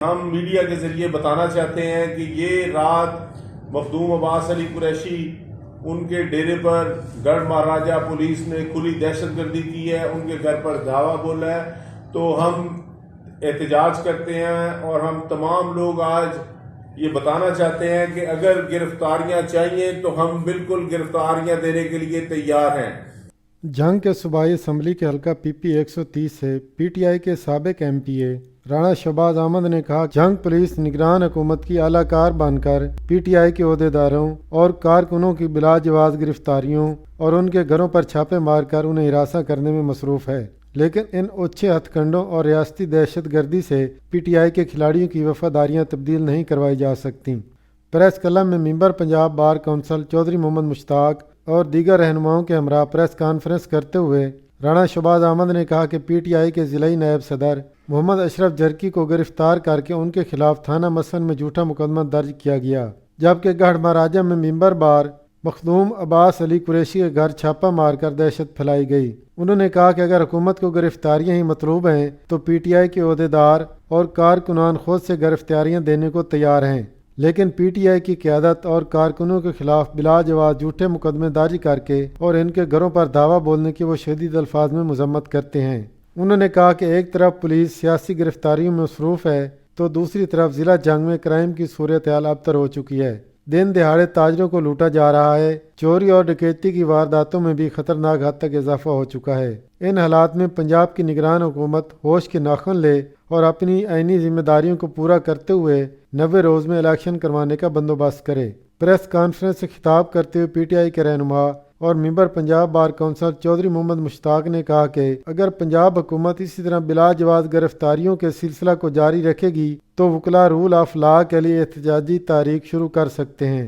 ہم میڈیا کے ذریعے بتانا چاہتے ہیں کہ یہ رات مخدوم عباس علی قریشی ان کے ڈیرے پر گڑھ مہاراجہ پولیس نے کھلی دہشت گردی کی ہے، ان کے گھر پر دھاوا بولا ہے۔ تو ہم احتجاج کرتے ہیں اور ہم تمام لوگ آج یہ بتانا چاہتے ہیں کہ اگر گرفتاریاں چاہیے تو ہم بالکل گرفتاریاں دینے کے لیے تیار ہیں۔ جنگ کے صوبائی اسمبلی کے حلقہ پی پی 130 سے پی ٹی آئی کے سابق ایم پی اے رانا شہباز احمد نے کہا جنگ پولیس نگران حکومت کی اعلی کار بن کر پی ٹی آئی کے عہدیداروں اور کارکنوں کی بلا جواز گرفتاریوں اور ان کے گھروں پر چھاپے مار کر انہیں ہراساں کرنے میں مصروف ہے، لیکن ان اچھے ہتھ کنڈوں اور ریاستی دہشت گردی سے پی ٹی آئی کے کھلاڑیوں کی وفاداریاں تبدیل نہیں کروائی جا سکتیں۔ پریس کلب میں ممبر پنجاب بار کونسل چودھری محمد مشتاق اور دیگر رہنماؤں کے ہمراہ پریس کانفرنس کرتے ہوئے رانا شہباز احمد نے کہا کہ پی ٹی آئی کے ضلعی نائب صدر محمد اشرف جرکی کو گرفتار کر کے ان کے خلاف تھانہ مسفن میں جھوٹا مقدمہ درج کیا گیا، جبکہ گڑھ مہاراجہ میں ممبر بار مخدوم عباس علی قریشی کے گھر چھاپہ مار کر دہشت پھیلائی گئی۔ انہوں نے کہا کہ اگر حکومت کو گرفتاریاں ہی مطلوب ہیں تو پی ٹی آئی کے عہدیدار اور کارکنان خود سے گرفتاریاں دینے کو تیار ہیں، لیکن پی ٹی آئی کی قیادت اور کارکنوں کے خلاف بلا جواز جھوٹے مقدمے درج کر کے اور ان کے گھروں پر دعویٰ بولنے کی وہ شدید الفاظ میں مذمت کرتے ہیں۔ انہوں نے کہا کہ ایک طرف پولیس سیاسی گرفتاریوں میں مصروف ہے تو دوسری طرف ضلع جنگ میں کرائم کی صورتحال ابتر ہو چکی ہے، دن دہاڑے تاجروں کو لوٹا جا رہا ہے، چوری اور ڈکیتی کی وارداتوں میں بھی خطرناک حد تک اضافہ ہو چکا ہے۔ ان حالات میں پنجاب کی نگران حکومت ہوش کے ناخن لے اور اپنی آئینی ذمہ داریوں کو پورا کرتے ہوئے 90 روز میں الیکشن کروانے کا بندوبست کرے۔ پریس کانفرنس سے خطاب کرتے ہوئے پی ٹی آئی کے رہنما اور ممبر پنجاب بار کونسل چودھری محمد مشتاق نے کہا کہ اگر پنجاب حکومت اسی طرح بلا جواز گرفتاریوں کے سلسلہ کو جاری رکھے گی تو وکلاء رول آف لا کے لیے احتجاجی تحریک شروع کر سکتے ہیں۔